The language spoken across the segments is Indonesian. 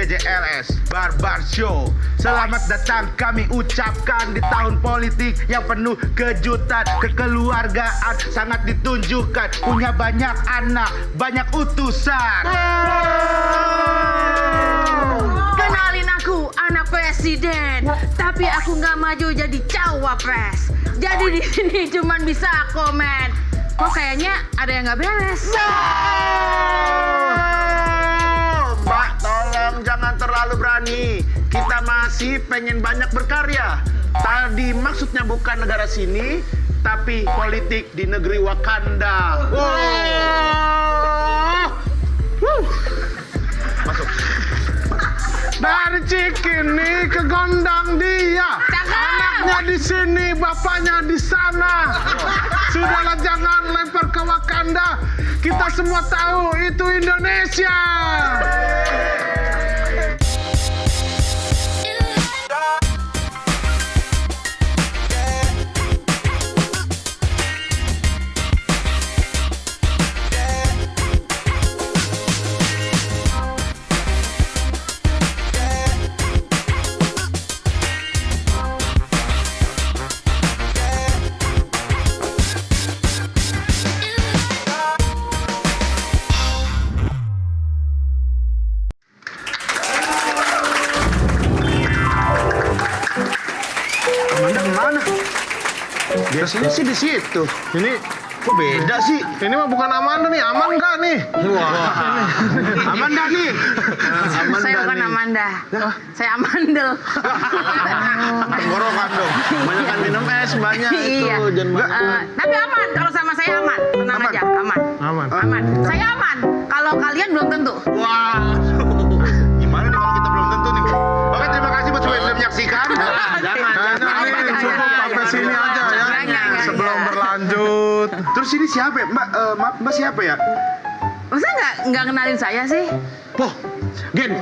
DJLS Barbar Show. Selamat datang kami ucapkan di tahun politik yang penuh kejutan, kekeluargaan sangat ditunjukkan, punya banyak anak, banyak utusan. Kenalin aku anak presiden, tapi aku nggak maju jadi cawapres. Jadi di sini cuman bisa komen. Kok kayaknya ada yang nggak beres? Mbak, tolong jangan terlalu berani. Kita masih pengen banyak berkarya. Tadi maksudnya bukan negara sini, tapi politik di negeri Wakanda. Masuk. Dari Cikini ke Gondang dia. Anaknya di sini, bapaknya di sana. Sudahlah, jangan lempar ke Wakanda. Kita semua tahu itu Indonesia. Amanda kemana? Biasanya sih di situ. Ini kok beda sih? Ini mah bukan Amanda nih, Aman nggak nih? Wah, Amanda nih. Saya bukan Amanda, saya Amandel. Tenggorokan dong. Banyakan minum es banyak itu. Iya. Tapi aman, kalau sama saya aman, tenang Aman. aja, aman. Aman. Saya aman. Kalau kalian belum tentu. Wah. Gimana nih kalau kita belum tentu nih? Oke, terima kasih buat semua yang sudah menyaksikan. Jangan cukup sampai sini aja ya. Jangan. Sebelum berlanjut. Terus ini siapa ya? Mbak siapa ya? Masa nggak kenalin saya sih? Poh, Gen,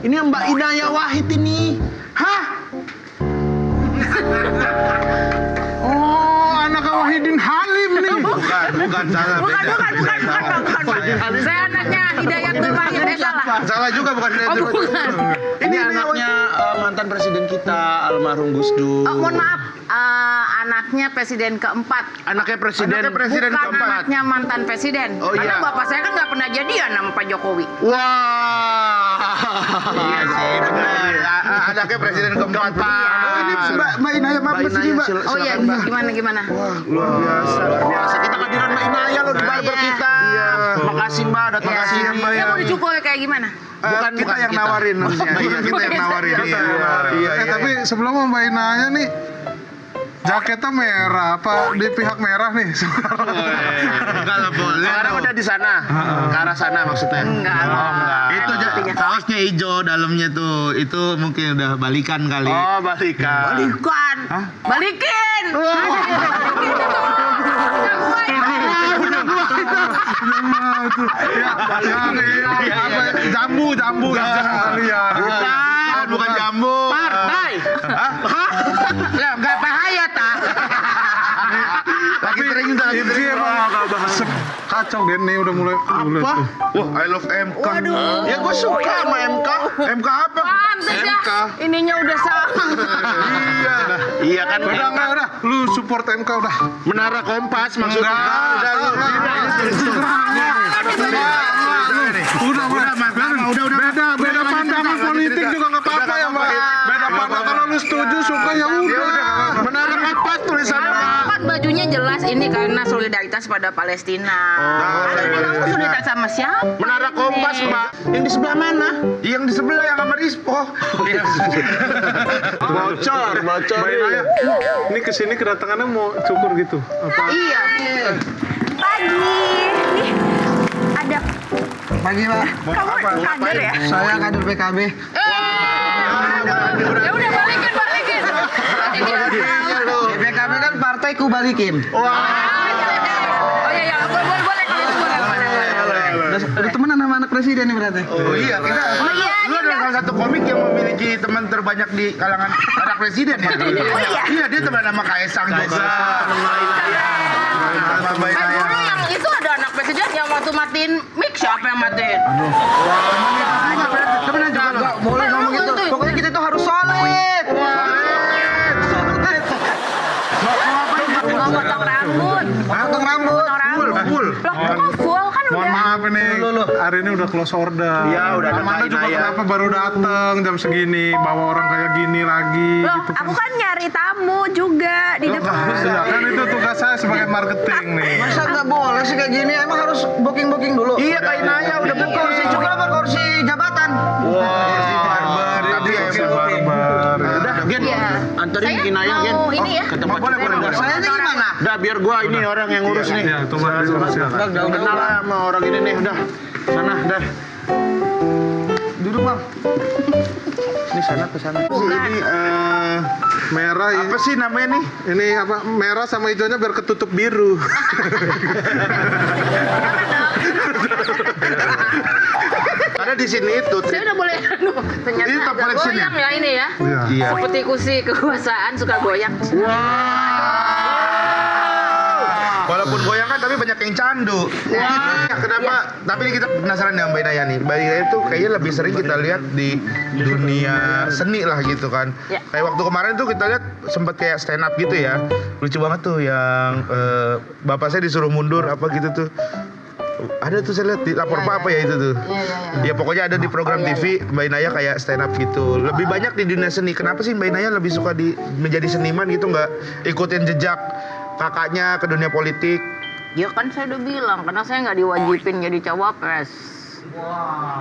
ini Mbak Inaya Wahid ini. Hah? Oh, anak Wahidin Halim nih. Bukan salah. Bukan. Beda. Saya anaknya Hidayat Nur Wahid, salah. Salah juga bukan. Bukan. Ini anaknya mantan presiden kita almarhum Gus Dur. Mohon maaf, anaknya presiden keempat. Anaknya presiden Bukan keempat. anaknya mantan presiden. Oh, Karena iya. bapak saya kan nggak pernah jadian sama Pak Jokowi. Wah. Iya sih, benar. Anaknya presiden keempat. Oh, ini Mbak Inaya, maaf sini Mbak. Oh iya, gimana? Wah, luar biasa. Kita kehadiran Mbak Inaya loh di barber Iya. kita. Iya. Makasih Mbak, datang ke sini. Ya mau dicukur kayak gimana? Bukan kita yang kita. nawarin Iya, kita yang nawarin. Iya. Tapi sebelum Mbak Inaya nih, jaketnya merah, apa di pihak merah nih? Enggak lah boleh. Sekarang udah di sana. Ke arah sana maksudnya. Enggak. Itu kaosnya hijau, dalamnya tuh. Itu mungkin udah balikan kali. Oh, balikan. Bukan. Balikin. Jambu kali ya. Bukan jambu. Partai. Ya, enggak bahaya ta. Lagi sering udah lagi sering. Kacau Gen nih udah mulai. Apa? Wah, I love MK. Waduh. Ya gue suka sama MK. MK apa? Pantes ya. MK. Ininya udah sama. Iya. Iya kan. Udah, lu support MK udah. Menara Kompas maksudnya. Beda pandangan politik juga nggak apa-apa ya Mbak. Beda pandangan kalau lu setuju suka ya udah. Menara Kompas tulisannya. Kan bajunya jelas ini karena solidaritas pada Palestina. Karena kamu solidaritas sama siapa? Menara Kompas, Mbak. Yang di sebelah mana? Yang di sebelah yang sama Rispo. Bocor. Mbak Inaya, ini kesini kedatangannya mau cukur gitu? Apa? Iya. Pagi. Nih, ada Pagi Pak. kamu kader ya? Saya kader PKB. Ya udah balikin. PKB kan partai ku balikin. Oh iya, boleh kalau itu boleh. Udah temenan sama anak presiden nih berarti. Oh iya, kita. Lu adalah salah satu komik yang memiliki teman terbanyak di kalangan anak presiden ya. Iya, dia teman sama Kaisang juga. Sama Mbak Inaya. Dulu yang itu ada anak presiden yang waktu matiin mic siapa yang matiin? Nggak boleh ngomong gitu. Pokoknya kita tuh harus solid. Mau potong rambut. Potong rambut. Full. Loh, kok full kan Mohon udah? maaf ini, hari ini udah close order. Iya, udah ada Amanda juga Naya. kenapa baru dateng jam segini, bawa orang kayak gini lagi Loh, gitu aku kan nyari tamu juga di depan. Iya, kan itu tugas saya sebagai marketing nih. Masa nggak boleh sih kayak gini? Emang harus booking dulu? Iya, kayak Naya udah buka kursi juga apa kursi jabatan? Kursi barber. Tapi si barbar. Udah, Gen. Iya. Anterin Saya bikin Naya, Gen. mau ini ya. Ke tempat Boleh. Saya ini gimana? Udah, biar gua ini orang yang ngurus nih. Iya, tunggu dulu silakan. Kenal lah sama orang ini nih, udah. Sana, dah. Duduk bang. Ini sana ke sana. Ini merah ini. Apa sih namanya nih? Ini apa? Merah sama hijaunya biar ketutup biru. Ada di sini itu. Saya udah boleh ternyata Ini top agak collection goyang ya ini ya. Iya. Iya. Seperti kursi kekuasaan suka goyang. Walaupun goyang kan tapi banyak yang candu. Wah, kenapa? Tapi ini kita penasaran dengan Mbak Naya nih. Mbak Naya itu kayaknya lebih sering kita lihat di dunia seni lah gitu kan. Ya. Kayak waktu kemarin tuh kita lihat sempat kayak stand up gitu ya. Lucu banget tuh yang bapak saya disuruh mundur apa gitu tuh. Ada tuh saya lihat di lapor apa ya itu tuh. Ya pokoknya ada di program TV Mbak Naya kayak stand up gitu. Lebih banyak di dunia seni. Kenapa sih Mbak Naya lebih suka menjadi seniman gitu, nggak ikutin jejak kakaknya ke dunia politik? Ya kan saya udah bilang karena saya nggak diwajibin jadi cawapres.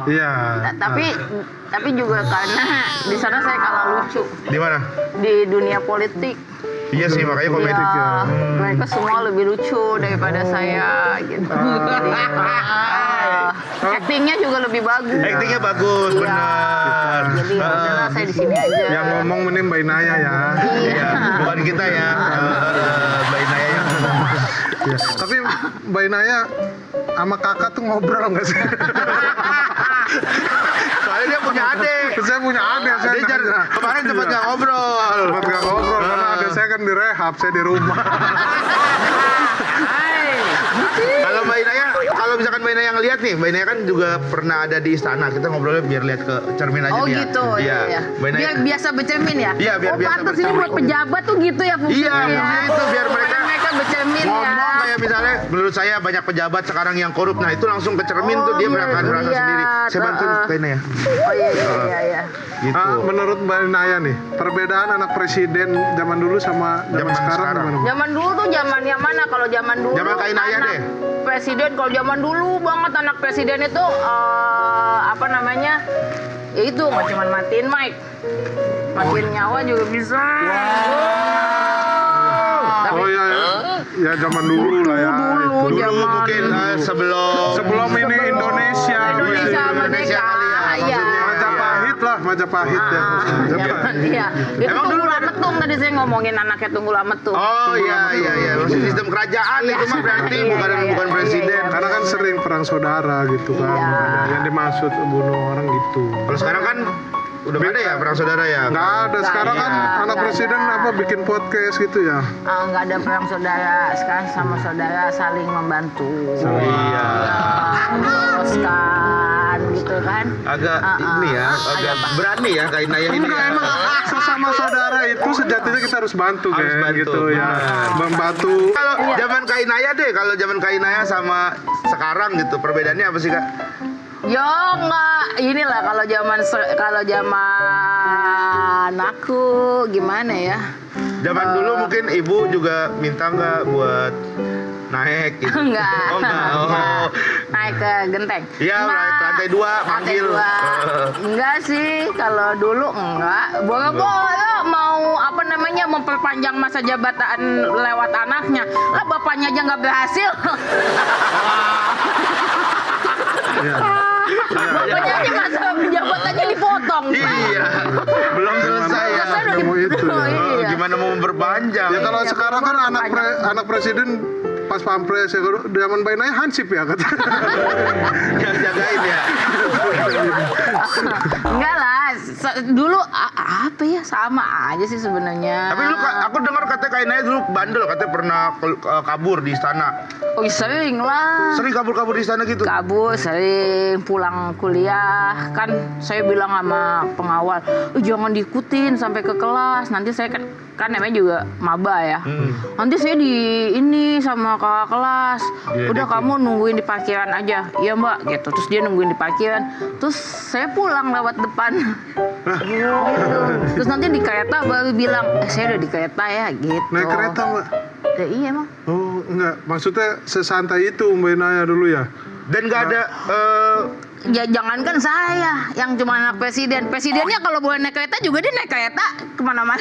Iya. Tapi juga karena di sana saya kalah lucu Di mana? di dunia politik. Iya sih makanya komedi. Ya, mereka semua lebih lucu daripada saya gitu. Actingnya juga lebih bagus. Actingnya bagus, Iya. benar. Jadi udahlah saya di sini aja. Yang ngomong mending Mbak Naya ya. Iya, bukan kita ya. Mbak Naya yang Iya. Tapi Mbak Naya sama kakak tuh ngobrol nggak sih? soalnya dia punya adik. Saya punya adik, saya Dia nanya. kemarin sempat nggak ngobrol. Sempat nggak ngobrol karena adik saya kan di rehab, saya di rumah. Kalau Mbak Naya, kalau misalkan Mbak Naya ngeliat nih, Mbak Naya kan juga pernah ada di istana. Kita ngobrolnya biar lihat ke cermin aja Oh nih ya. gitu, Iya. ya. Mbak Naya. Biar biasa bercermin ya? Iya, biar biasa pantas ini bercermin. buat pejabat tuh gitu ya fungsinya Iya, ya? fungsinya itu biar mereka bercermin ya. ngomong kayak misalnya menurut saya banyak pejabat sekarang yang korup. Nah itu langsung ke cermin tuh dia biar akan merasa lihat. sendiri. Saya bantu Mbak Naya. Oh iya. Gitu. Menurut Mbak Naya nih, perbedaan anak presiden zaman dulu sama zaman sekarang gimana? Zaman dulu tuh zaman yang mana? Kalau zaman dulu Zaman Kak Inaya anak deh. presiden, kalau zaman dulu banget anak presiden itu apa namanya? Ya itu nggak cuma matiin mic, matiin nyawa juga bisa. Oh iya, ya zaman dulu lah ya. Dulu Dulu zaman mungkin sebelum ini Indonesia. Indonesia merdeka. Iya. Majapahit lah, Majapahit ya. Iya. Itu Emang dulu Tunggul Ametung tadi saya ngomongin anaknya Tunggul Ametung. Oh iya. Maksud sistem kerajaan Iya. itu mah berarti Iya, bukan iya, presiden. iya. Karena kan sering perang saudara gitu kan. Iya. Makanya yang dimaksud bunuh orang gitu. Kalau sekarang kan udah nggak ada ya perang saudara ya? Nggak ada, sekarang kan ada, anak nggak presiden ada. apa bikin podcast gitu ya. Nggak ada perang saudara, sekarang sama saudara saling membantu. Iya. Teruskan gitu kan. Agak ini ya, agak berani ya Kak Inaya ini. Enggak, ya. emang sesama saudara itu sejatinya kita harus bantu Harus kan bantu, gitu ya. benar. Membantu. Kalau zaman Kak Inaya deh, kalau zaman Kak Inaya sama sekarang gitu, perbedaannya apa sih Kak? Yo nggak, inilah kalau zaman aku gimana ya? Zaman dulu mungkin ibu juga minta nggak buat naik gitu? Enggak. Oh enggak. Oh. Enggak. Naik ke genteng. Iya, Enggak. naik ke lantai 2 Lantai manggil. 2. Enggak sih, kalau dulu enggak. Boleh mau apa namanya memperpanjang masa jabatan lewat anaknya. Lah bapaknya aja nggak berhasil. Bapaknya aja masa jabatannya dipotong. Iya, belum selesai ya. Selesai udah Mau itu ya. Iya. Gimana mau memperpanjang? Ya kalau Iya, sekarang kan anak presiden pas pampres ya, kalau zaman Mbak Naya hansip ya kata. Yang jagain ya. Enggak lah, dulu apa ya, sama aja sih sebenarnya. Tapi lu aku dengar katanya Kak Inaya dulu bandel, katanya pernah kabur di istana. Oh sering lah. Sering kabur-kabur di istana gitu. Kabur sering, pulang kuliah kan saya bilang sama pengawal, jangan diikutin sampai ke kelas, nanti saya kan namanya juga maba ya. Nanti saya ini sama kakak kelas, udah kamu nungguin di parkiran aja. Iya mbak gitu. Terus dia nungguin di parkiran, terus saya pulang lewat depan. Gitu. Terus nanti di kereta baru bilang, saya udah di kereta ya gitu. Naik kereta mbak? Ya, iya emang. Oh enggak, maksudnya sesantai itu Mbak Inaya dulu ya? Dan nggak ada Ya jangankan saya yang cuma anak presiden. Presidennya kalau boleh naik kereta juga dia naik kereta kemana-mana.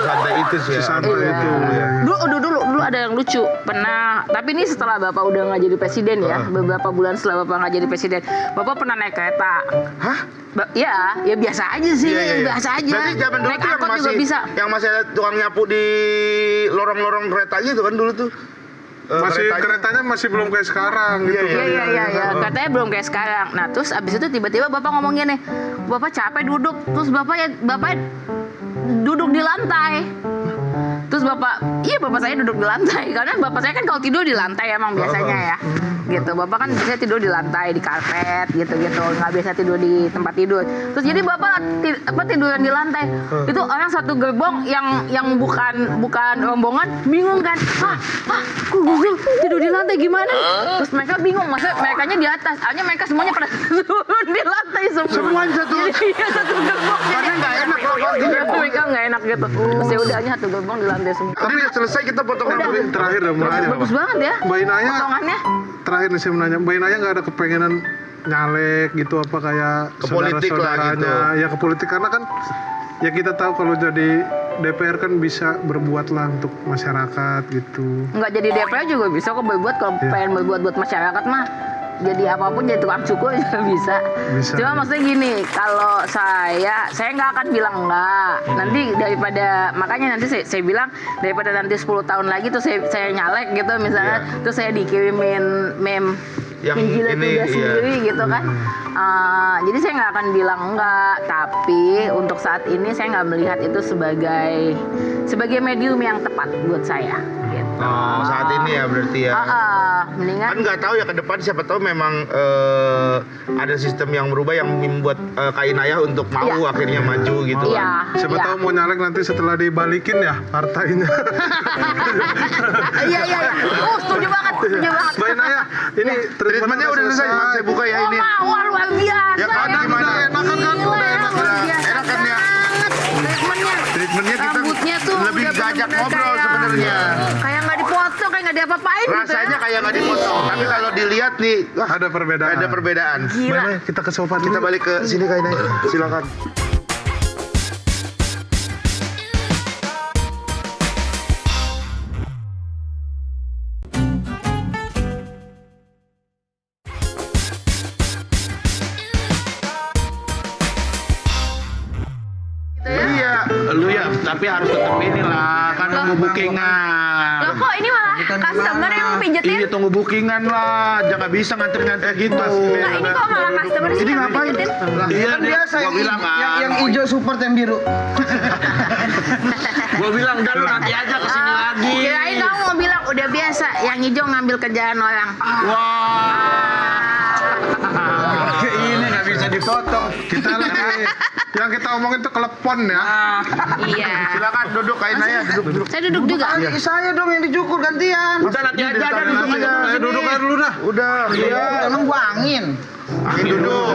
santai itu sih ya. sesantai itu ya. Dulu ada yang lucu. Pernah, tapi ini setelah Bapak udah nggak jadi presiden ya. Beberapa bulan setelah Bapak nggak jadi presiden, Bapak pernah naik kereta. Hah? Ya biasa aja sih, Iya. biasa aja. Berarti zaman dulu naik tuh angkot juga bisa. yang masih ada tukang nyapu di lorong-lorong kereta gitu kan dulu tuh. Masih keretanya masih belum kayak sekarang gitu. Iya. Katanya belum kayak sekarang. Nah terus abis itu tiba-tiba Bapak ngomong gini, Bapak capek duduk. Terus Bapak duduk di lantai. Terus Bapak saya duduk di lantai. Karena Bapak saya kan kalau tidur di lantai emang biasanya ya. Gitu. Bapak kan biasanya tidur di lantai, di karpet gitu-gitu. Nggak biasa tidur di tempat tidur. Terus jadi Bapak tiduran di lantai. Itu orang satu gerbong yang bukan rombongan bingung kan. Kok Google tidur di lantai gimana? Terus mereka bingung, maksudnya merekanya di atas. Akhirnya mereka semuanya pada turun di lantai semua. Semuanya satu. Iya, satu gerbong. Karena nggak enak kalau gitu. Mereka nggak enak gitu. Terus ya udah aja satu gerbong di lantai semua. Tapi selesai kita potong rambut. Terakhir dah mulanya Bagus banget ya. Mbak Inaya, Potongannya. terakhir nih saya menanya, Mbak Inaya nggak ada kepengenan nyalek gitu apa kayak Ke politik lah saudara-saudaranya gitu. ya ke politik, karena kan ya kita tahu kalau jadi DPR kan bisa berbuat lah untuk masyarakat gitu. Nggak jadi DPR juga bisa kok berbuat, kalau pengen berbuat buat masyarakat mah. Jadi apapun, jadi tukang cukur juga bisa. Cuma maksudnya gini, kalau saya nggak akan bilang enggak. Nanti makanya nanti saya bilang daripada nanti 10 tahun lagi tuh saya nyalek gitu misalnya, terus saya dikirimin meme Yang menjilat ini, lidah iya. sendiri gitu kan. Jadi saya nggak akan bilang enggak, tapi untuk saat ini saya nggak melihat itu sebagai medium yang tepat buat saya. Gitu. Oh, saat ini ya berarti ya. Mendingan Kan nggak tahu ya ke depan, siapa tahu memang ada sistem yang berubah yang membuat Kak Inaya untuk mau Iya. akhirnya maju gitu kan. Iya. Siapa tahu mau nyalek nanti setelah dibalikin ya partainya. Iya. Setuju banget. Mbak Inaya, ini Treatmentnya udah selesai, Bang. Saya buka ya ini. Wah, luar biasa. Ya kan, gimana? Enakan kan? Gila, Udah enak. luar biasa Enak kan ya? banget. Treatmentnya. Treatmentnya kita Rambutnya tuh lebih udah diajak bener-bener ngobrol kayak- sebenarnya. Kayak nggak dipotong, kayak nggak diapa-apain gitu Rasanya ya. kayak nggak dipotong, tapi kalau dilihat nih, wah, Ada perbedaan. ada perbedaan. Gila. Mbak, kita ke sofa Kita dulu. balik ke sini Kak Inaya. Silakan. Iya, lu ya, tapi harus tetap inilah, kan nunggu bookingan. Loh kok ini malah customer yang pijetin? Iya, tunggu bookingan lah, jangan bisa ngantri-ngantri gitu. Nah ini kok malah customer sih Ini yang ngapain? pijetin? Iya, Kan biasa gua bilang kan. yang hijau support yang biru. Gua bilang udah lu nanti aja kesini lagi. Kirain kamu mau bilang udah biasa, yang hijau ngambil kerjaan orang. Wah. Ini nggak bisa dipotong. Kita lagi yang kita omongin tuh kelepon ya. Iya. Silakan duduk Kak Inaya, duduk. Saya duduk juga. Saya dong yang dicukur gantian. Udah nanti aja, ada duduk aja. Duduk aja dulu dah. Udah, iya. Emang gua angin. Angin duduk.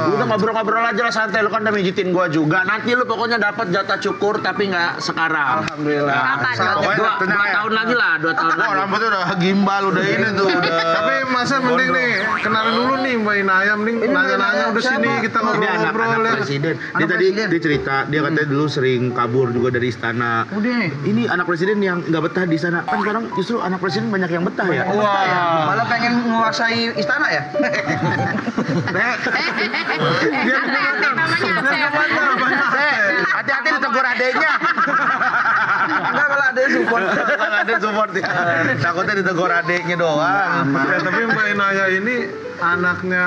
Udah ngobrol-ngobrol aja lah santai, lu kan udah mijitin gua juga. Nanti lu pokoknya dapat jatah cukur tapi nggak sekarang. Alhamdulillah. Kapan? Pokoknya Dua tenang ya. tahun lagi lah, 2 tahun Wah, lagi. rambutnya udah gimbal, udah ini tuh, udah. Tapi masa mending nih kenalin dulu nih Mbak Inaya, mending Ini Mbak nanya-nanya Inaya udah siapa? sini kita Dia ngobrol-ngobrol anak ya. presiden. Dia Anak tadi presiden. dia cerita, dia katanya dulu sering kabur juga dari istana. Udah nih. Ini anak presiden yang nggak betah di sana. Kan sekarang justru anak presiden banyak yang betah ya. Malah pengen menguasai istana ya? Hati-hati ditegur adeknya. Enggak, malah ada yang support. Kan ada support ya. Takutnya ditegur adeknya doang. Ya, tapi Mbak Inaya ini anaknya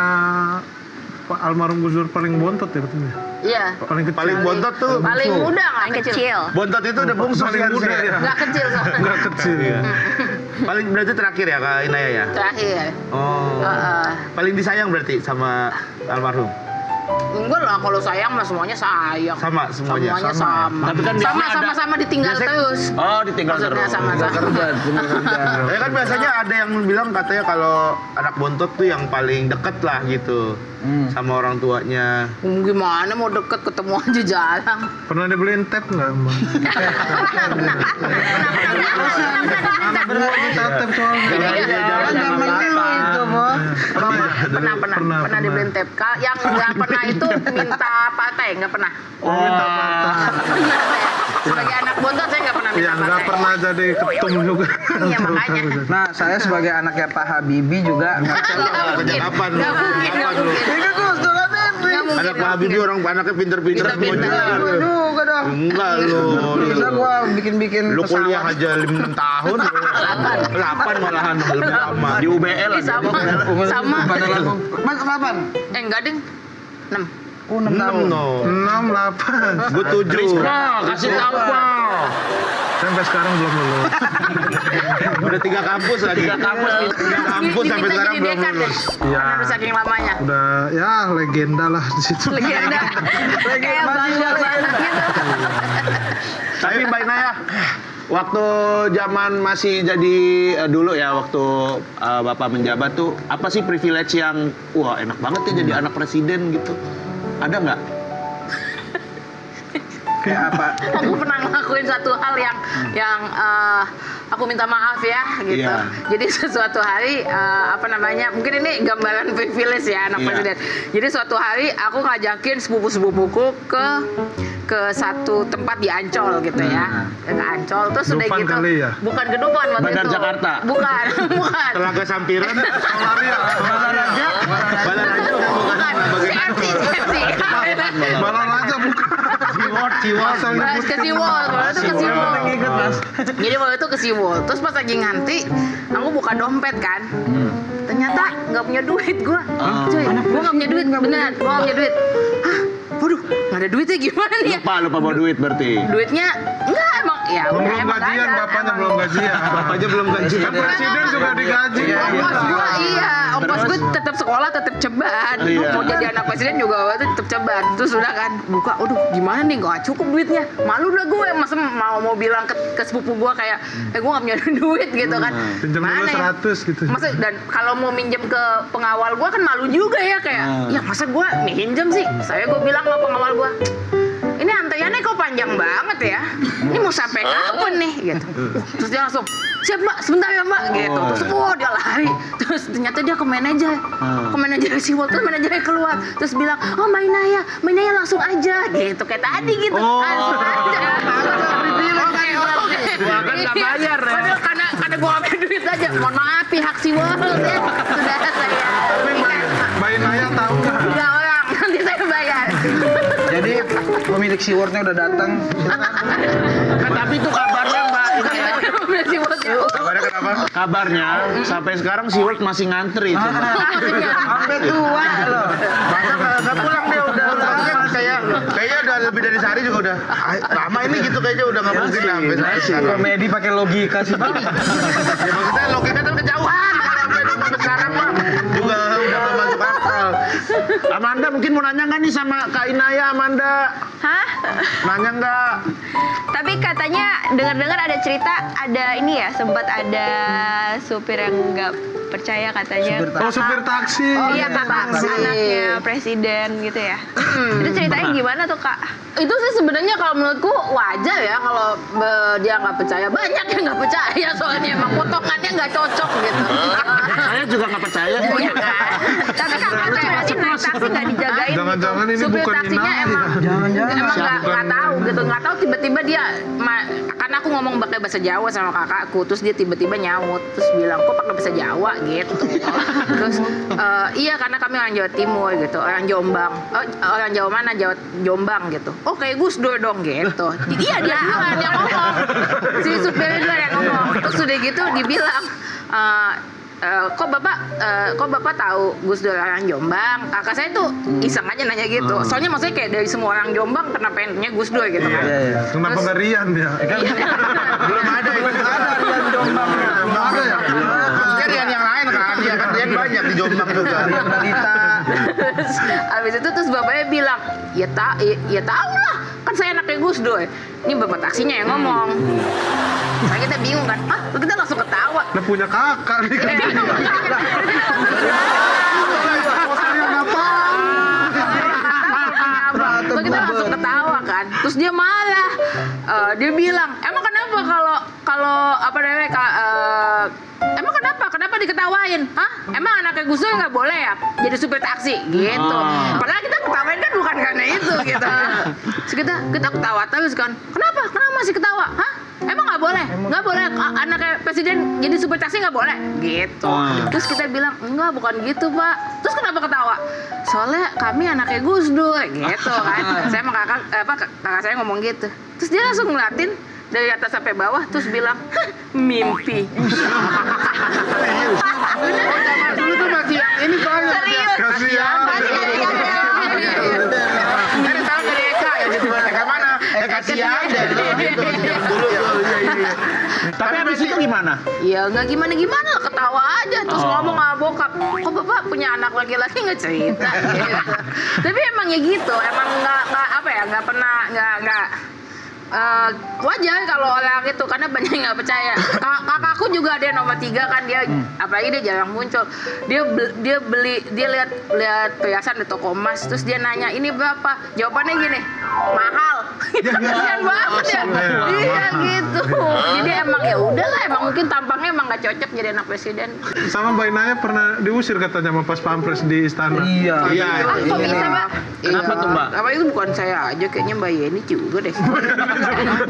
Pak almarhum Gus Dur paling bontot ya katanya. Iya. Paling kecil. Paling bontot tuh. Paling muda nggak Yang kecil. kecil. Bontot itu udah bungsu Paling kan, muda Sel? ya. Nggak kecil soalnya. Enggak kecil ya. Paling berarti terakhir ya Kak Inaya ya? Terakhir. Oh. Paling disayang berarti sama almarhum? Enggak lah, kalau sayang mah semuanya sayang. Sama semuanya. Semuanya sama. Tapi kan biasanya ada- Sama-sama ditinggal biasanya- terus. Oh, ditinggal Maksudnya terus. sama-sama. Ya kan biasanya ada yang bilang katanya kalau anak bontot tuh yang paling deket lah gitu sama orang tuanya. Gimana mau deket ketemu aja jarang. Pernah dibeliin tab enggak, Bang? Anak gua minta tab soalnya. Kan zaman dulu itu, Bo. Pernah dibeliin tep. Yang nggak pernah itu minta partai, nggak pernah. Oh, minta partai. Sebagai anak bontot saya nggak pernah minta Ya enggak partai. pernah jadi ketum juga. Iya, makanya. Nah, saya sebagai anaknya Pak Habibie juga Nggak mungkin. kapan lu? Nggak mungkin. Nggak Kapan lu? mungkin. Ini Gus Dur Habibie. Nggak mungkin. Anak Pak Habibie orang anaknya pinter-pinter semua Pinter-pinter. juga. Gua juga dong. Enggak lu. Bisa gua bikin-bikin Lu kuliah pesawat. aja 5 tahun. 8 malahan lebih lama. Di UBL Ih, sama. Sama. Mas kapan? Enggak ding. 6. Oh, 6 tahun. 6 no. 6, 8. Gue 7. Kasih tahu, Pak. Sampai sekarang belum lulus. Udah 3 kampus lagi. 3 kampus sampai sekarang belum lulus. Iya. Karena saking lamanya. Udah ya legenda lah di situ. Legenda. Kayak bangga gitu. Tapi Mbak Inaya, waktu zaman masih jadi dulu ya, waktu Bapak menjabat tuh, apa sih privilege yang, wah enak banget ya jadi anak presiden gitu? Ada nggak? Kayak apa? Aku pernah ngelakuin satu hal yang aku minta maaf ya gitu. Iya. Jadi sesuatu hari mungkin ini gambaran privilege ya anak Iya. presiden. Jadi suatu hari aku ngajakin sepupu-sepupuku ke satu tempat di Ancol gitu ya. Ke Ancol terus udah Dufan gitu. kali ya? Bukan ke Dufan waktu Bandar itu. Jakarta. Bukan. Telaga Sampiran. Solaria. Balaraja bukan CFC. Malah aja bukan. Asal nyebut Ke Siwol, waktu itu ke Siwol. Jadi waktu itu ke Siwol, terus pas lagi nganti, aku buka dompet kan. Ternyata nggak punya duit gua. Cuy, gua nggak punya duit, beneran, gua nggak punya duit. Hah? Waduh, nggak ada duitnya gimana nih ya? Lupa bawa duit berarti. Duitnya enggak emang ya belum udah emang gajian, ada, bapaknya emang. belum gajian. Bapaknya belum gajian. Kan presiden juga digaji. Ongkos gua iya, ongkos gua tetap sekolah tetap ceban. Iya. Mau jadi anak presiden juga waktu itu tetap ceban. Terus udah kan buka, aduh gimana nih nggak cukup duitnya. Malu lah gue, masa mau bilang ke sepupu gua kayak, gua nggak punya duit gitu kan. Pinjam dulu Mana ya? 100 gitu. Masa dan kalau mau minjem ke pengawal gua kan malu juga ya kayak, ya masa gua minjem sih. Saya gua bilang ke pengawal gua, ini antreannya kok panjang banget ya. Ini mau sampai kapan nih gitu. Terus dia langsung, siap mbak, sebentar ya mbak gitu. Terus dia lari. Terus ternyata dia ke manajer. Ke manajer Siwol. Terus manajernya keluar. Terus bilang, oh Mbak Inaya langsung aja gitu. Kayak tadi gitu. Langsung aja. Gua kan nggak bayar ya. Padahal karena gua ambil duit aja. Mohon maaf pihak Siwol ya. Sudah saya. Mbak Inaya tahu nggak? 3 orang. Nanti saya bayar. Jadi pemilik SeaWorld-nya udah datang. Kan tapi itu kabarnya Mbak Inaya. Kabarnya kenapa? Kabarnya sampai sekarang SeaWorld masih ngantri. Coba. Sampai tua loh. Masa nggak pulang dia udah kayaknya udah lebih dari sehari juga udah lama ini gitu kayaknya udah nggak mungkin sampai sekarang. Komedi pakai logika sih, Bang. Ya maksudnya logika kan kejauhan kalau sampai sekarang mah juga udah nggak masuk akal. Amanda mungkin mau nanya nggak nih sama Kak Inaya, Amanda? Hah? Nanya nggak? Tapi katanya dengar-dengar ada cerita, ada ini ya, sempat ada supir yang nggak percaya katanya. Oh, supir taksi. Oh iya, kakak anaknya presiden gitu ya. Itu ceritanya gimana tuh kak? Itu sih sebenarnya kalau menurutku wajar ya kalau dia nggak percaya. Banyak yang nggak percaya soalnya emang potongannya nggak cocok gitu. Saya juga nggak percaya. Iya kan? Tapi kakak tuh berarti naik taksi nggak dijagain gitu. Jangan-jangan ini Supir bukan taksinya Inaya. emang Jangan-jangan. emang Bukan. nggak tahu gitu, nggak tahu tiba-tiba dia karena aku ngomong pakai bahasa Jawa sama kakakku, terus dia tiba-tiba nyaut terus bilang kok pakai bahasa Jawa gitu. Terus iya karena kami orang Jawa Timur gitu, orang Jombang, orang Jawa mana, Jombang gitu. Oh kayak Gus Dur dong gitu. Iya dia duluan yang ngomong, si supirnya duluan yang ngomong. Terus udah gitu dibilang kok bapak tahu Gus Dur orang Jombang? Kakak saya tuh iseng aja nanya gitu. Soalnya maksudnya kayak dari semua orang Jombang kenapa pengennya Gus Dur gitu kan? Kenapa nggak Rian ya? Belum ada itu. Rian Jombangnya. Belum ada ya? Maksudnya Rian yang lain kan? Iya kan Rian banyak di Jombang juga. Rian Balita. Terus abis itu terus bapaknya bilang, ya tahu lah, kan saya anaknya Gus Dur. Ini bapak taksinya yang ngomong. Nah, kita bingung kan, kita langsung ketawa. Nah punya kakak nih kan. Terus kita langsung ketawa kan. Terus dia malah dia bilang, emang kenapa kalau apa namanya emang kenapa diketawain? Hah? Emang anaknya Gus Dur nggak boleh ya jadi supir taksi gitu? Padahal kita ketawain kan bukan karena itu gitu. Terus kita ketawa terus kan. Kenapa masih ketawa? Hah? Emang nggak boleh? Nggak boleh anaknya presiden jadi supir taksi nggak boleh? Gitu. Terus kita bilang enggak, bukan gitu Pak. Terus kenapa ketawa? Soalnya kami anaknya Gus Dur gitu kan. Saya sama kakak saya ngomong gitu. Terus dia langsung ngeliatin dari atas sampai bawah terus bilang, mimpi. Dulu tuh masih ini soalnya. Serius. Kasihan. Dari tahu dari Eka ya gitu. Eka mana? Kasihan deh. Gitu. Dulu tuh. Iya. Tapi habis itu gimana? Ya nggak gimana lah, ketawa aja terus ngomong sama bokap, kok bapak punya anak laki-laki nggak cerita gitu. Tapi emang ya gitu, emang nggak pernah wajar kalau orang itu karena banyak yang nggak percaya. Kakakku juga ada yang nomor 3 kan, dia apalagi dia jarang muncul. Dia lihat perhiasan di toko emas, terus dia nanya ini berapa? Jawabannya gini, mahal. Kasian banget ya. Iya gitu. Jadi emang ya udahlah, emang mungkin tampangnya emang nggak cocok jadi anak presiden. Sama Mbak Inaya pernah diusir katanya sama pas pampres di istana. Iya. Kok bisa Mbak? Kenapa tuh, Mbak? Apa itu bukan saya aja, kayaknya Mbak Yeni juga deh.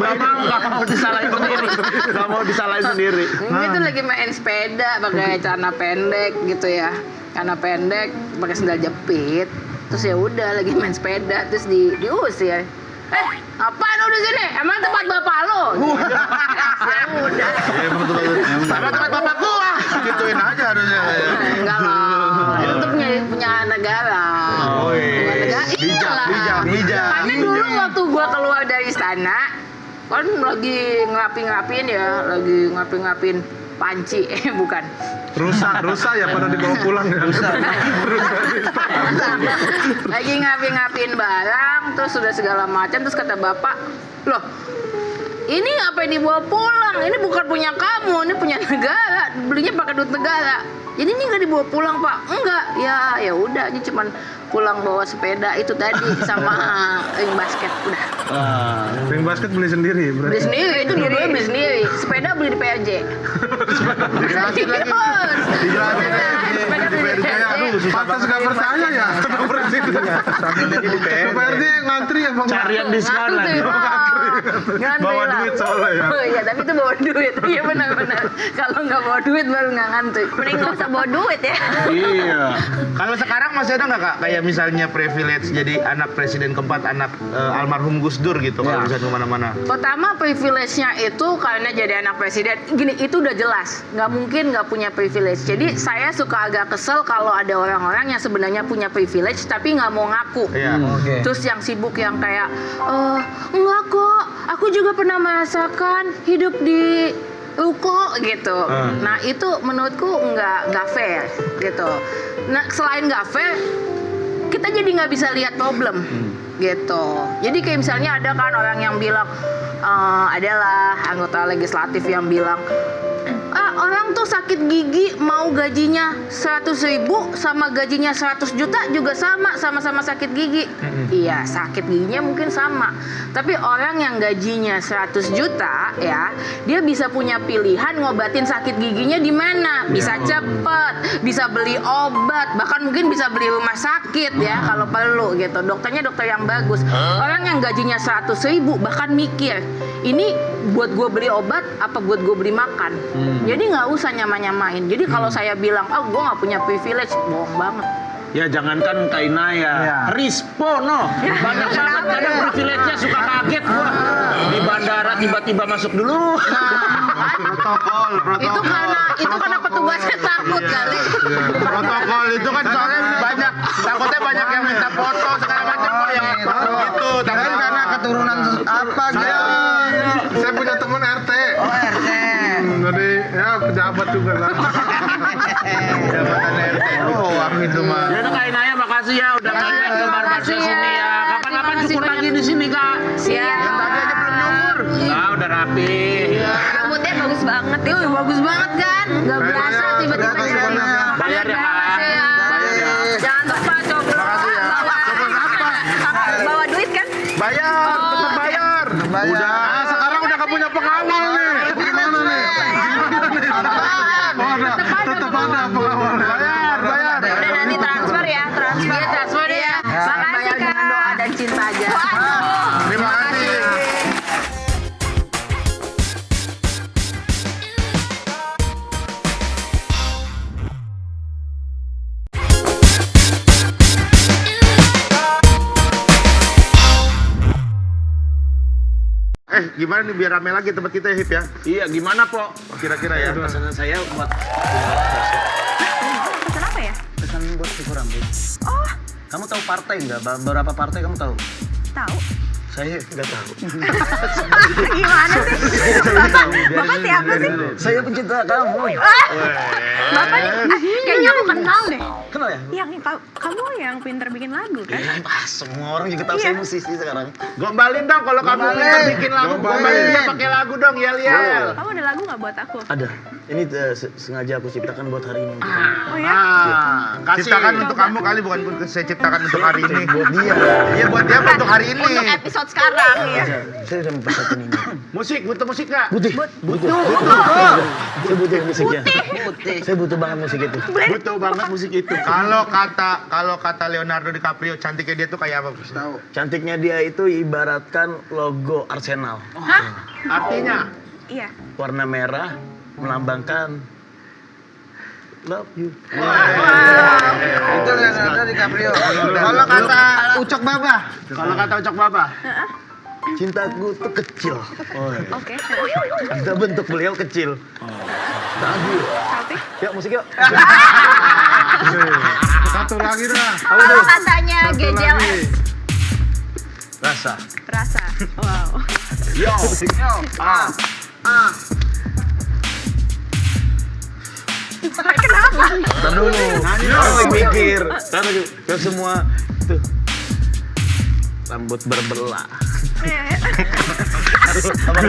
Nggak mau disalahin sendiri. Nggak mau disalahin sendiri. Ini tuh lagi main sepeda pakai celana pendek gitu ya. Celana pendek pakai sandal jepit. Terus ya udah lagi main sepeda terus diusir. Apaan lu di sini? Emang tempat bapak lo? Ya udah. Sama tempat bapak gua. Gituin aja harusnya. Enggak lah. Itu tuh punya negara. Oh iya. Bijak. Karena dulu waktu gua keluar dari istana, kan lagi ngapin panci, bukan. Rusak ya pada dibawa pulang ya. Rusak. Lagi ngapin barang, terus sudah segala macam, terus kata bapak, loh, ini apa yang dibawa pulang? Ini bukan punya kamu, ini punya negara. Belinya pakai duit negara. Jadi ini nggak dibawa pulang Pak? Enggak. Ya udah, ini cuman pulang bawa sepeda itu tadi sama ring basket udah. Ring basket beli sendiri berarti. Beli sendiri, itu dua beli sendiri. Sepeda beli di PRJ. Dijelasin lagi. Sepeda beli di PRJ. Pantas nggak percaya ya. Ke PRJ ngantri ya Bang. Carian di sana. Ngantri Bawa lah. duit soalnya ya. Oh iya, tapi itu bawa duit. Iya benar-benar. Kalau nggak bawa duit baru nggak ngantri. Mending nggak usah bawa duit ya. Iya. Kalau sekarang masih ada nggak Kak? Kayak misalnya privilege jadi anak presiden keempat, anak almarhum Gus Dur gitu kalau bisa kemana-mana. Pertama privilege-nya itu karena jadi anak presiden. Gini, itu udah jelas. Nggak mungkin nggak punya privilege. Jadi saya suka agak kesel kalau ada orang-orang yang sebenarnya punya privilege tapi nggak mau ngaku. Iya. Oke. Terus yang sibuk yang kayak, enggak kok, aku juga pernah merasakan hidup di ruko gitu. Nah itu menurutku nggak fair gitu. Nah selain nggak fair, kita jadi nggak bisa lihat problem gitu. Jadi kayak misalnya ada kan orang yang bilang, adalah anggota legislatif yang bilang, orang tuh sakit gigi mau gajinya 100.000 sama gajinya 100 juta juga sama-sama sakit gigi. Iya, sakit giginya mungkin sama. Tapi orang yang gajinya 100 juta ya, dia bisa punya pilihan ngobatin sakit giginya di mana. Bisa cepet, bisa beli obat, bahkan mungkin bisa beli rumah sakit ya kalau perlu gitu. Dokternya dokter yang bagus. Orang yang gajinya 100.000 bahkan mikir, ini buat gue beli obat apa buat gue beli makan. Jadi nggak usah nyamain. Jadi kalau saya bilang, gue nggak punya privilege, bohong banget. Ya jangankan Kak Inaya, Rispo no. Banyak banget kadang privilege-nya suka kaget gua. Di bandara tiba-tiba masuk dulu? Protokol. Itu karena petugasnya takut kali. Protokol itu kan soalnya banyak, takutnya banyak yang minta foto segala macam kok ya. Gitu, Kan karena keturunan apa gitu. Saya punya teman RT. Oh RT. Jadi ya pejabat juga lah. Jabatan RT doang itu mah. Ya udah Kak Inaya, makasih ya udah main ke Bar Barca sini ya. Kapan-kapan Terima kasih cukur lagi banyak. di sini Kak. Siap. Yang tadi aja belum nyukur. Nah, udah rapi. Rambutnya bagus banget. Tuh, bagus banget kan? Gak berasa tiba-tiba Terima kasih jadi. banyak. Bayar ya, Kak. Makasih ya. Bayar ya. Jangan lupa coba. Bawa duit kan? Bayar, tetap bayar. Bayar. Udah. Ah, sekarang udah gak punya pengawal nih. Gimana nih? Tetap ada pengawal. Bayar. Udah nanti transfer ya, transfer. Iya, transfer ya. Makasih Bayar dengan Kak. doa dan cinta aja. Terima kasih. Gimana nih biar rame lagi tempat kita ya, Hip ya? Iya, gimana, Po? Kira-kira ya. Pesanan saya buat Pesan apa ya? Pesan buat cukur rambut. Oh, Kamu tahu partai nggak? Beberapa partai kamu tahu? tahu. Saya nggak tahu. Gimana sih? Bapak siapa sih? Saya pencinta kamu. Bapak nih, kayaknya aku kenal deh. Kenal ya? Kamu yang pinter bikin lagu kan? Ya, pas semua orang juga tahu saya musisi sekarang. Gombalin dong kalau kamu pintar bikin lagu. Gombalin dia pakai lagu dong, yel-yel. Kamu ada lagu nggak buat aku? Ada. Ini sengaja aku ciptakan buat hari ini. Oh ya? Kasih. Ciptakan untuk kamu kali, bukan saya ciptakan untuk hari ini. Buat dia. Iya buat dia apa untuk hari ini. Untuk episode sekarang ya. Saya udah mempersiapkan ini. Musik, butuh musik nggak? Butuh. Saya butuh musiknya. Saya butuh banget musik itu. Butuh banget musik itu. Kalau kata Leonardo DiCaprio, cantiknya dia tuh kayak apa? Tahu. Cantiknya dia itu ibaratkan logo Arsenal. Artinya? Iya. Warna merah melambangkan love you. Itu Leonardo DiCaprio. Kalau kata Ucok Baba. Kalau kata Ucok Baba? Cintaku tuh kecil. Oke. Ada bentuk beliau kecil. Tapi. Ya musik yuk. Satu lagi dah. Kalau katanya GJLS, Rasa. rasa. Wow. Yo. Ntar dulu. Orang lagi mikir. Ntar dulu. Kan semua tuh rambut berbelah. Sabar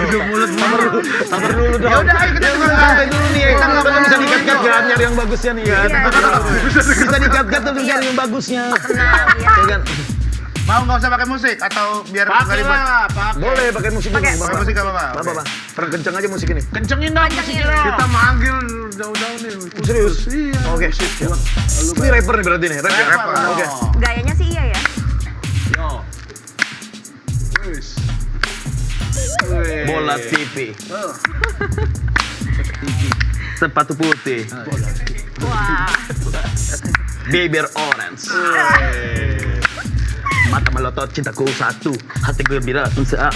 dulu dong. Ya udah, ayo kita santai dulu nih. Kan nggak bisa dikat-kat kan nyari yang bagusnya nih kan. Bisa dikat-kat tapi nyari yang bagusnya. Ya kan. Mau nggak usah pakai musik atau biar nggak ribet? Boleh pakai musik dulu. Pakai musik apa Pak? Apa? Perang kencang aja musik ini. Kencengin dong musiknya. Kita manggil jauh-jauh nih. Serius? Iya. Oke. Ini rapper nih berarti nih. Rapper. Oke. Gayanya sih iya ya. Yo. Bola TV. Sepatu putih. Wah. Bibir orange. Mata melotot, cintaku satu, hati gue bira, saya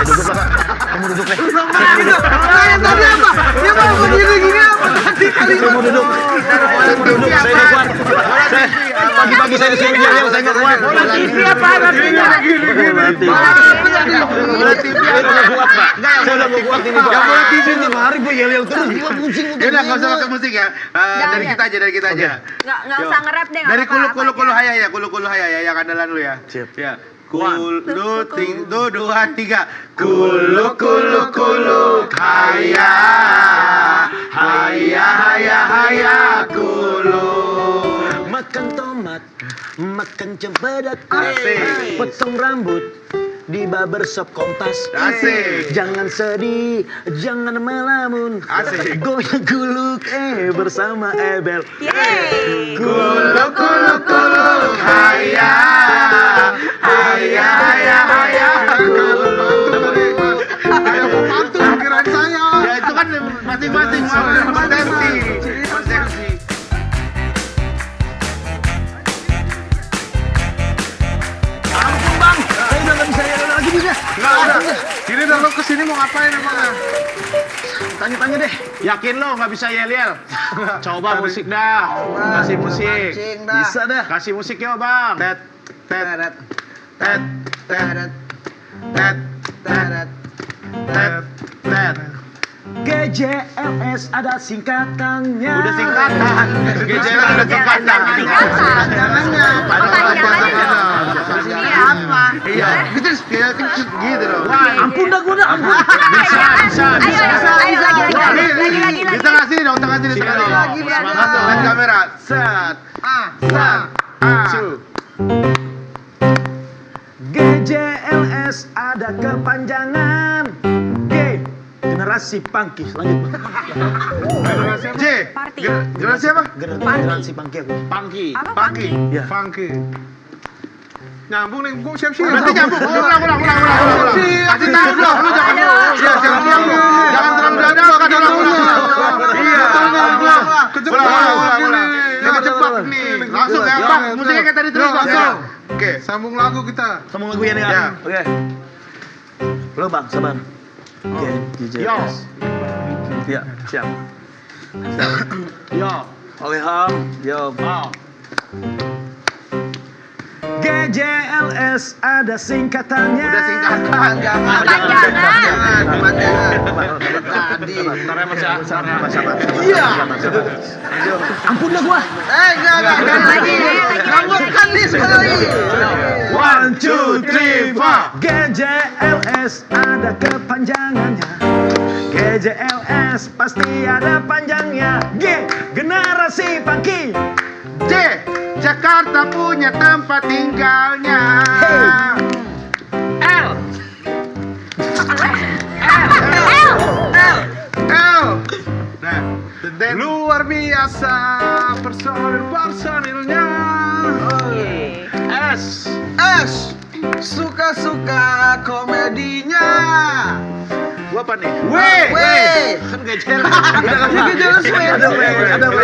duduk lah, kamu duduk deh. Saya mau duduk, saya nggak kuat. Pagi-pagi saya disuruh jalan, saya nggak kuat. Bola TV apa? Bola TV apa? Saya udah mau kuat ini, Pak. Bola TV nih, hari gue yel-yel terus, gue pusing. Ya udah nggak usah pakai musik ya. Dari kita aja. Nggak usah nge-rap deh. Dari kulu haya ya, kulu haya ya, yang andalan lu ya. Siap. Ya. Kulu dua tiga. Kulu haya. Haya kulu. Makan tomat, makan cempedak, Asik. potong rambut di barbershop Kompas. Asik. Jangan sedih, jangan melamun. Asik. Goyang guluk bersama Ebel. Yeay. Kulu haya. Kayak pembantu pikiran saya. Ya itu kan masing-masing konsepsi. Ampun bang, saya udah nggak bisa jalan lagi bisa. Nggak ada. Ini udah lo kesini mau ngapain emangnya? Tanya-tanya deh. Yakin lo nggak bisa yel-yel? Coba musik dah. Kasih musik. Mancing dah. Bisa dah. Kasih musiknya bang. Tet, tet, Teret, tet, tet, tet, teret. tet, tet. GJLS ada singkatannya. Udah singkatan. GJL ada singkatan. Jangannya. Ini apa? Iya, gitu kayak gitu dong. Ampun dah gua dah. Ampun. Bisa. Ayo lagi. Di tengah sini dong, tengah sini. Lagi, Semangat dong, lihat kamera. Set. GJLS ada kepanjangan. G generasi pangki. Lanjut. J. Generasi apa? Generasi pangki aku. Pangki. Paki. Ya. Funky. Nyambung nih, gua siap-siap. Berarti nyambung. Ulang. Kasih tahu dong, lu jangan siap nyambung. Jangan terlalu dalam, kan ulang. Iya. Ulang. Jangan cepat nih. Langsung ya, Bang. Musiknya kayak tadi terus langsung. Oke. Sambung lagu kita. Sambung lagu ya nih. Ya. Oke. Lo bang, sabar. Oke, GJLS. Ya, siap. Yo. Oke, Ham. Yo. GJLS ada singkatannya. Udah singkatan. Jangan. Tadi. Iya. Ampun dah gua. Enggak. Ngambek kan nih sekali. 1, 2, 3, 4. GJLS ada kepanjangannya. GJLS pasti ada panjangnya. G generasi pangki. J. Jakarta punya tempat tinggalnya. L. L. Nah, then Luar biasa personilnya. S. Suka-suka komedinya. gua apa nih? W. Kan GJL. GJLS W. Ada W.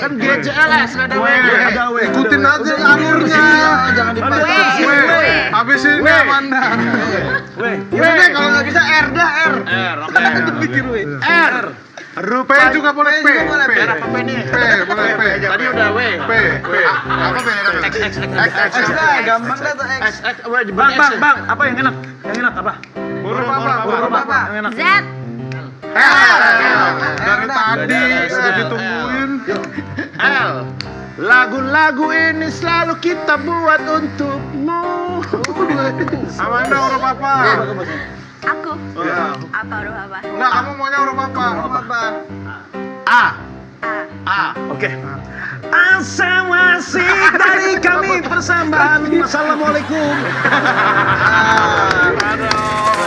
Kan GJLS ada W. Ada W. Ikutin aja alurnya. Jangan dipakai. W. Habis ini Amanda. Yaudah deh, kalau nggak bisa R dah R. R. Oke. Bikin W. R. P juga boleh P. juga boleh, P. R apa P nih? P boleh P. Tadi udah W. P. Apa bedanya? X. X dah, gampang dah tuh X. X. Bang. Bang, apa yang enak? Yang enak apa? Huruf apa? Huruf apa? Yang enak. Z. Dari tadi sudah ditungguin. L. Lagu-lagu ini selalu kita buat untukmu. Amanda huruf apa? Aku. Ya. Apa huruf apa? Nah, kamu maunya huruf apa? Huruf apa? A. A. A. Oke. Asam asik dari kami persembahan. Assalamualaikum.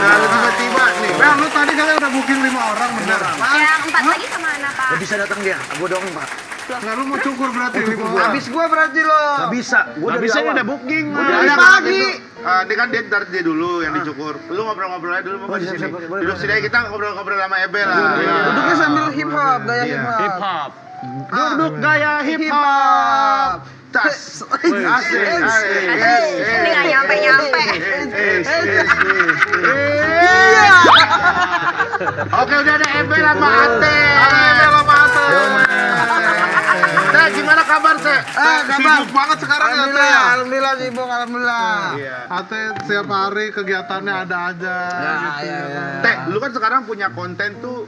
Kalau tiba-tiba nih. Bang, lu tadi katanya udah booking 5 orang bener. Yang 4 lagi sama Ana, Pak. Gak bisa datang dia. Gua doang, Pak. Nah, lu mau cukur berarti 5 orang. Habis gua berarti lo. Gak bisa. Gua Gak dari bisa ini awal. udah booking. Dari Ada pagi. Dia kan dia ntar dia dulu yang dicukur. Lu ngobrol-ngobrol aja dulu mau di sini. Duduk sini aja, kita ngobrol-ngobrol sama Ebel lah. Duduknya sambil hip hop, gaya Iya. hip hop. Hip hop. Duduk gaya hip Hip hop. hop. Tas. Asik. Ini nggak nyampe-nyampe. Iya. Oke, udah ada Ebel sama Ate. Teh, gimana kabar, Teh? Kabar. Sibuk banget sekarang ya, Teh. Alhamdulillah, alhamdulillah sibuk, alhamdulillah. Ate setiap hari kegiatannya ada aja. gitu. Teh, lu kan sekarang punya konten tuh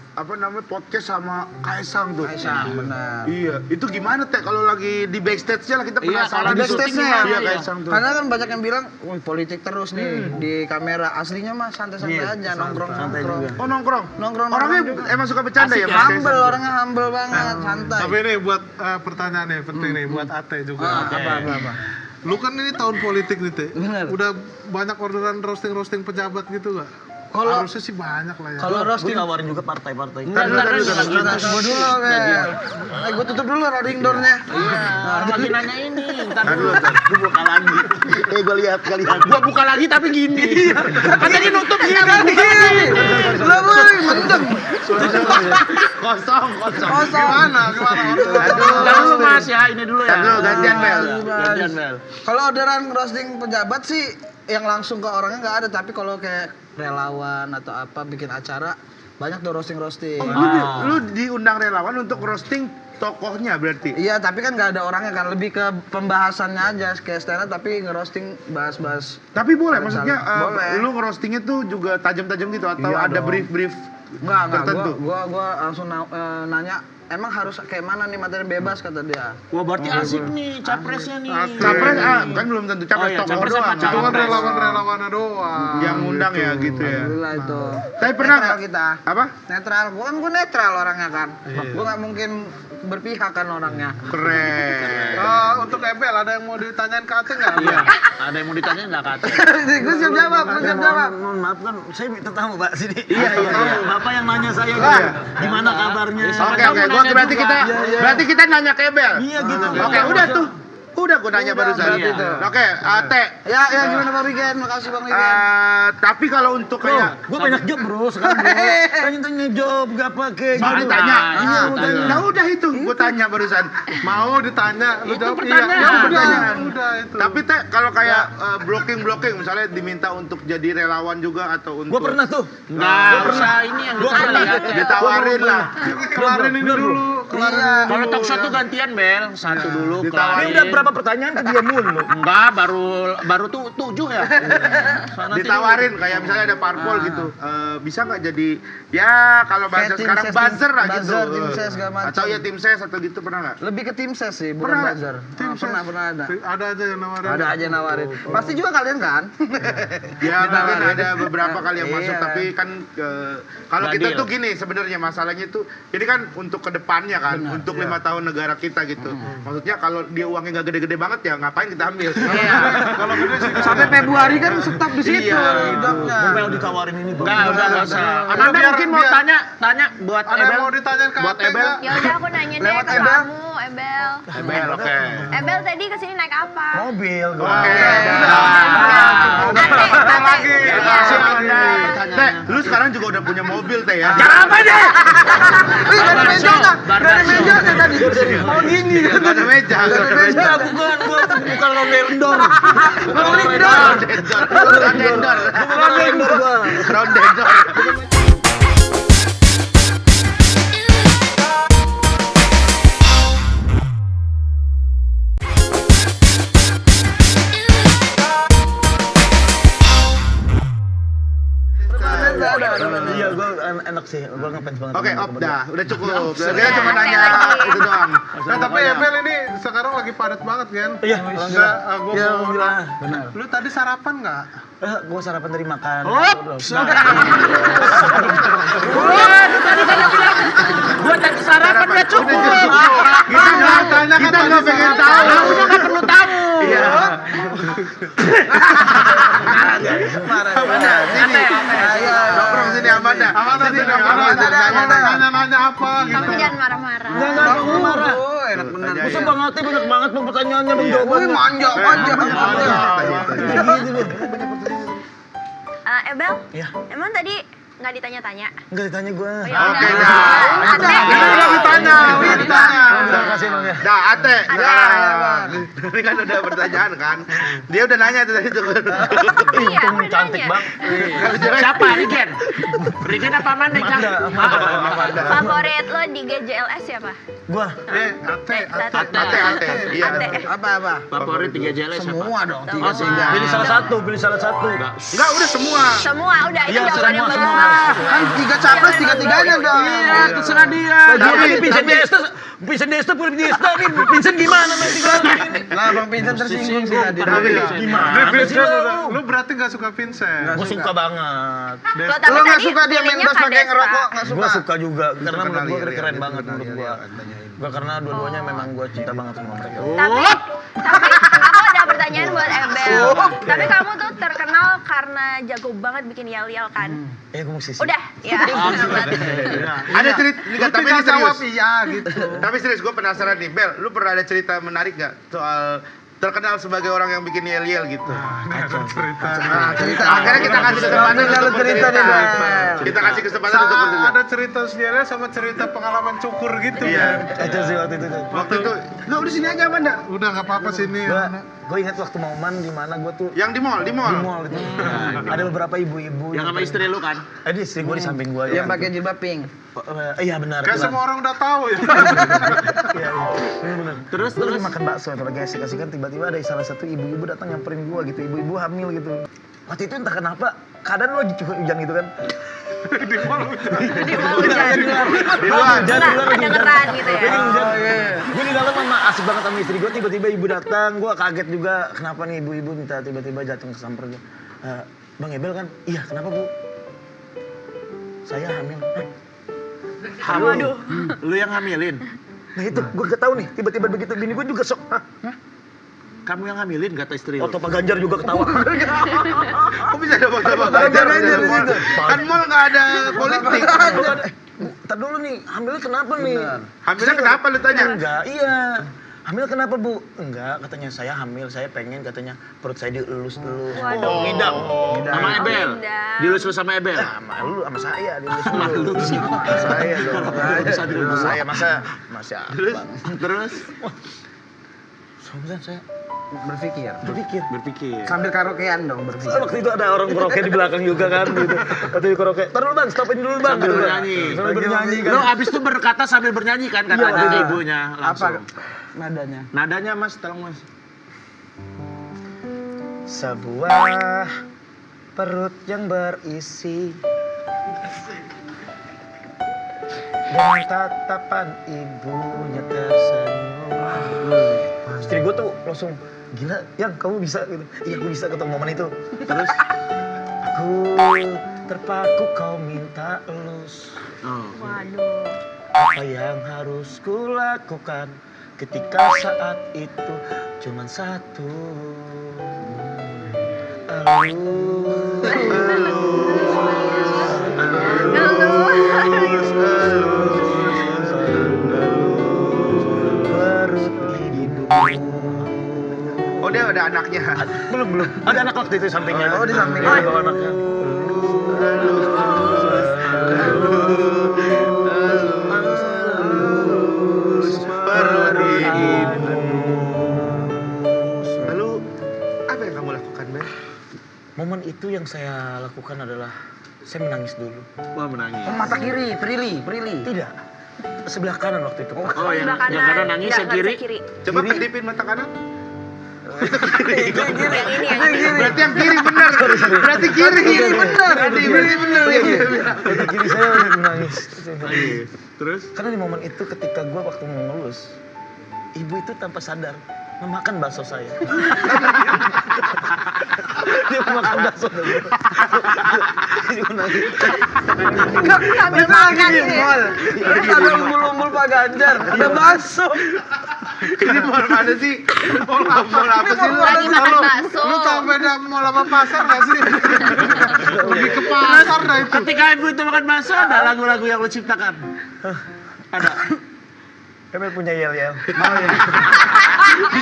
apa namanya podcast sama Kaisang tuh. Kaisang, benar. Iya, itu gimana Teh kalau lagi di backstage-nya lah kita Iya, penasaran kalau backstage-nya. Iya, Kaisang tuh. Karena kan banyak yang bilang, wih politik terus nih di kamera. Aslinya mah santai-santai aja, nongkrong-nongkrong. Oh, nongkrong. Nongkrong Orangnya juga. emang suka bercanda Asik ya, ya? Mas? Humble, orangnya humble banget, santai. Tapi ini buat pertanyaan nih penting nih buat Ate juga. Apa. Lu kan ini tahun politik nih, Teh. Bener. Udah banyak orderan roasting pejabat gitu gak? Kalau- Harusnya sih banyak lah ya. Kalau roasting nawarin juga partai-partai. Gue tutup dulu rolling door-nya. Orang lagi nanya ini. Ntar dulu. Gue buka lagi. Gua lihat kalian. Gua buka lagi tapi gini. Kan tadi nutup gini. Lah boy, mendem. Kosong. Gimana? Ntar dulu Mas ya, ini dulu ya. Ntar dulu, gantian, Mel. Gantian Mel. Kalau orderan roasting pejabat sih yang langsung ke orangnya nggak ada, tapi kalau kayak relawan atau apa bikin acara banyak tuh roasting. Lu diundang relawan untuk roasting tokohnya berarti? Iya, tapi kan nggak ada orangnya kan, lebih ke pembahasannya aja kayak stand up tapi ngerosting bahas-bahas. Tapi boleh, maksudnya Boleh. lu ngerostingnya tuh juga tajam-tajam gitu atau Iya ada dong. brief Enggak, tertentu? gua langsung nanya, emang harus kayak mana nih materi bebas kata dia. Wah, berarti asik nih capresnya nih. Capres kan belum tentu capres, iya, tokoh capres doang. apa Itu kan Capres. relawan-relawannya doang. Yang ngundang ya gitu ya. Alhamdulillah itu. Tapi pernah Netral nggak? kita. Apa? Netral, gua netral orangnya kan. Gua nggak mungkin berpihak kan orangnya. Keren. Untuk Ebel ada yang mau ditanyain ke Ate nggak? Iya, ada yang mau ditanya nggak Kak? Gua siap jawab, Mohon maaf kan, saya minta tamu Pak sini. Iya. Bapak yang nanya saya gimana kabarnya. Oke, berarti kita nanya ke Ebel. Iya gitu. Oke, udah tuh. Udah gue nanya barusan. berarti tuh. Oke, Ate. Ya gimana Bang Rigen? Makasih Bang Rigen. Tapi kalau untuk kayak Gue banyak job bro sekarang bro. Tanya job gak pakai mau gitu. ditanya. Iya, mau tanya. Nah udah itu, gue tanya barusan. Mau ditanya, lu Itu jawab pertanyaan. iya. Ya udah, Pertanyaan. udah itu. Tapi Teh, kalau kayak blocking misalnya diminta untuk jadi relawan juga atau untuk Gue pernah tuh. Nggak usah ini yang Gua pernah. ditawarin lah. kelarin ini dulu, kelarin. Kalau talk show tuh gantian Bel, satu dulu Ini kelarin. udah berapa pertanyaan ke dia mulu. Enggak, baru tuh 7 ya. Nanti Ditawarin kayak misalnya ada parpol gitu. Bisa nggak jadi ya kalau bahasa Kayak tim sekarang ses, buzzer lah gitu. buzzer, tim ses, segala macam. Atau ya tim ses atau gitu pernah nggak? Lebih ke tim ses sih, bukan Pernah. buzzer. Pernah ada. Ada aja yang nawarin. Ada aja nawarin. Pasti juga kalian kan? Ya mungkin ada beberapa kali yang masuk Iya. tapi kan kalau Nggak kita deal. tuh gini sebenarnya masalahnya tuh ini kan untuk kedepannya kan untuk 5 tahun negara kita gitu. Maksudnya kalau dia uangnya nggak gede-gede banget ya ngapain kita ambil? Kalau gede sih Sampai Februari kan stop di situ Iya. hidupnya. Gue yang ditawarin ini bro. Enggak usah. Ada Anda biar- mungkin mau biar- tanya buat ada yang Ebel. mau ditanyain ke Buat Ate Ebel. nggak? Ya udah aku nanya deh Lewat ke Ebel? kamu, Ebel. Ebel, oke. Ebel tadi kesini naik apa? Mobil. Oke. Lagi. Teh, lu sekarang juga udah punya mobil Teh ya? Apa deh? Wih, ada meja tak? Ada meja tak tadi? Oh gini. Gak ada meja, gak ada meja. Bukan, gue bukan londendor. Rondendor. Rondendor. Iya, gue enak sih. Gue ngefans banget. Oke, sama op Ebel. dah, udah cukup. Dia Udah, cuma Ate nanya lagi. itu doang. Nah, tapi Ebel ini sekarang lagi padat banget kan? Iya, Enggak, gua Iya, mau alhamdulillah. Benar. Lu tadi sarapan nggak? Gue sarapan dari makan. Gua tadi sarapan nggak cukup. Kita nggak pengen tahu. Udah nggak perlu tahu. Iya. Amanda, sini. Nongkrong sini Amanda. Sini nongkrong. Nanya-nanya apa gitu. Kamu jangan marah-marah. Enggak, gue marah. Oh, enak bener. Iya, Gue iya. banget banyak banget bang pertanyaannya bang Wih, jawabannya. manja. Ebel, Iya. emang tadi nggak ditanya-tanya? Enggak ditanya gue. Oh, ya Oke, udah. dah. Ate. Udah ditanya, udah ditanya. Terima kasih bang ya. Dah, Ate. Ada. Sekarang. Ini kan udah pertanyaan kan. Dia udah nanya tuh tadi tuh. Iya, aku udah Cantik nanya. bang. Siapa? Rigen? Rigen apa Amanda? Amanda. Favorit lo di GJLS siapa? Gue. Ate. Ate. Iya. Ate. Apa? Favorit 3 jeles siapa? Semua dong, Tahu. 3 sehingga. Pilih salah satu, pilih salah satu. Enggak, udah semua. Semua udah itu Iya, jawaban yang semua, bagus. Kan 3 capres, 3-3-nya dong. Iya, terserah dia. Jadi Vincent Desta, Vincent Desta, Puri Desta nih, Vincent gimana nanti kan? Lah, Bang Vincent tersinggung sih tadi. Gimana sih lo? Lu berarti nggak suka Vincent? Gue suka banget. Lo tapi Lo nggak tadi suka dia main pilihnya bass pakai Kadesta. ngerokok? Nggak suka? Gue suka juga, karena menurut gue Kenali, keren iya, banget kenali, menurut gue. iya, tanyain. Gue karena dua-duanya memang gue cinta banget sama mereka. Tapi aku ada pertanyaan buat Ebel. Tapi kamu tuh terkenal karena jago banget bikin yel-yel kan? Gue musisi. Udah, ya. Ada cerita, tapi ini jawab serius. iya gitu. Tapi serius, gue penasaran nih, Bel, lu pernah ada cerita menarik gak soal terkenal sebagai orang yang bikin yel-yel gitu? Cerita. Akhirnya kita kasih kesempatan Lalu untuk cerita nih, bercerita. Bel. Kita kasih kesempatan untuk bercerita. Ada cerita sejarah sama cerita pengalaman cukur gitu Iya. kan. Kacau sih waktu itu. Waktu itu Nggak, udah sini aja aman dah. Udah nggak apa-apa sini. Gue ingat waktu momen di mana gue tuh yang di mall, di mall itu. Ada beberapa ibu-ibu Yang sama istri lu kan? Di istri gue di samping gue. Yang pakai jilbab pink. Iya benar. Kayak semua orang udah tahu ya. Iya, benar. Terus Gue lagi makan bakso atau lagi asik-asik kan tiba-tiba ada salah satu ibu-ibu datang nyamperin gue gitu, ibu-ibu hamil gitu. Waktu itu entah kenapa keadaan lagi hujan gitu kan. Di bawah hujan. di luar. Kedengeran gitu ya. Gue di dalam sama asik banget sama istri gue, tiba-tiba ibu datang, gue kaget juga kenapa nih ibu-ibu minta tiba-tiba datang ke samper gue. Bang Ebel kan? Iya, kenapa Bu? Saya hamil. Waduh. Lu yang hamilin? Nah itu, gue gak tahu nih, tiba-tiba begitu bini gue juga sok. Kamu yang hamilin kata istri lu? Oto Pak Ganjar juga ketawa. Kok bisa ada Bapak Ganjar di situ? Kan mall nggak ada politik. Ntar dulu nih, hamilnya kenapa nih? Hamilnya kenapa lu tanya? Enggak, iya. Hamil kenapa Bu? Enggak, katanya saya hamil, saya pengen katanya perut saya dielus-elus. Waduh. Ngidam. Sama Ebel? ngidam. Dilus-lus sama Ebel? Sama lu, sama saya dielus Sama lu sih. Sama saya dong. Sama Saya masa Terus? Soalnya saya Berpikir. Berpikir. Sambil karaokean dong berpikir. waktu itu ada orang karaoke di belakang juga kan gitu. Waktu itu karaoke. Ntar dulu Bang, stopin dulu Bang. Sambil bernyanyi. Sambil bernyanyi kan. Lo abis itu berkata sambil bernyanyi kan kata Iya. ibunya langsung. Apa nadanya? Nadanya Mas, tolong Mas. Sebuah perut yang berisi dengan tatapan ibunya tersenyum. Istri gue tuh langsung gila, yang kamu bisa gitu. Iya, aku bisa ketemu momen itu. Terus aku terpaku kau minta elus. Oh. Waduh. Apa yang harus kulakukan ketika saat itu cuman satu. Perut ibu. Oh dia ada anaknya. Belum. Ada anak waktu itu di sampingnya. Oh, di sampingnya. Iya, bawa anaknya. Perut ibu. Lalu apa yang kamu lakukan, Ben? Momen itu yang saya lakukan adalah saya menangis dulu. Wah menangis. Mata kiri, Prilly. Tidak. Sebelah kanan waktu itu. Pak. Oh yang Sebelah kanan nangis, Nggak, yang nggak kiri? bisa kiri. Coba kedipin mata kanan. Yang ini yang Berarti yang kiri benar. Berarti kiri benar. Berarti kiri benar. Waktu kiri saya menangis. Terus? Karena di momen itu ketika gue waktu mau ngelus, ibu itu tanpa sadar memakan bakso saya. Dia memakan bakso saya. Dia menangis. Sambil makan di mall. Sambil umbul-umbul Pak Ganjar. Ada bakso. Ini mall mana sih? Mall apa sih lu? Lagi makan bakso. Lu tau beda mall sama pasar gak sih? Lebih ke pasar dah itu. Ketika ibu itu makan bakso ada lagu-lagu yang lo ciptakan? Ada. Kami punya yel-yel.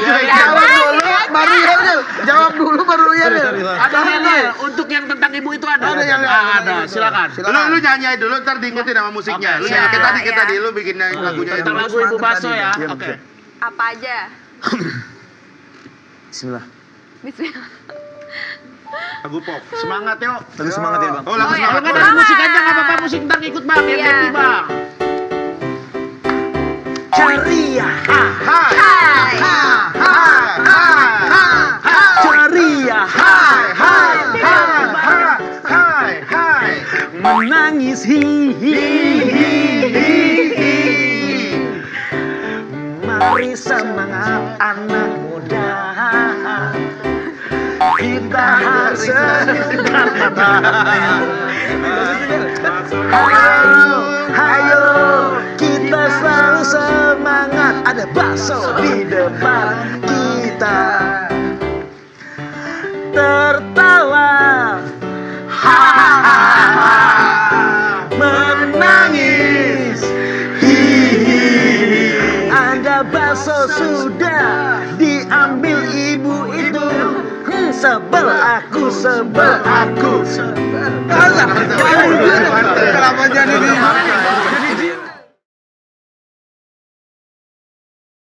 Jawab dulu, baru yel. Jawab dulu baru yel. Ada yang untuk yang tentang ibu itu ada. Ada yang ada. Silakan. Lu nyanyi dulu ntar diikutin sama musiknya. Lu nyanyi kita tadi lu bikin lagunya itu. Tentang lagu ibu bakso ya. Iya, Oke. Apa aja? Bismillah. Bismillah. Lagu pop. Semangat yuk. Lagu semangat ya Bang. Oh lagu Oh, ya. semangat. Kalau nggak ada musik aja nggak apa-apa, musik ntar ikut bang, yang Iya. happy bang. Ceria, Hai. ceria, Hai. menangis Mari semangat anak muda, kita harus senyum dan bertahan. Hayo, kita selalu semangat. Ada bakso di depan kita. Tertawa, hahaha, menangis, hihi. Ada bakso sudah diambil ibu itu. sebel, aku sebel, aku sebel. Kenapa jadi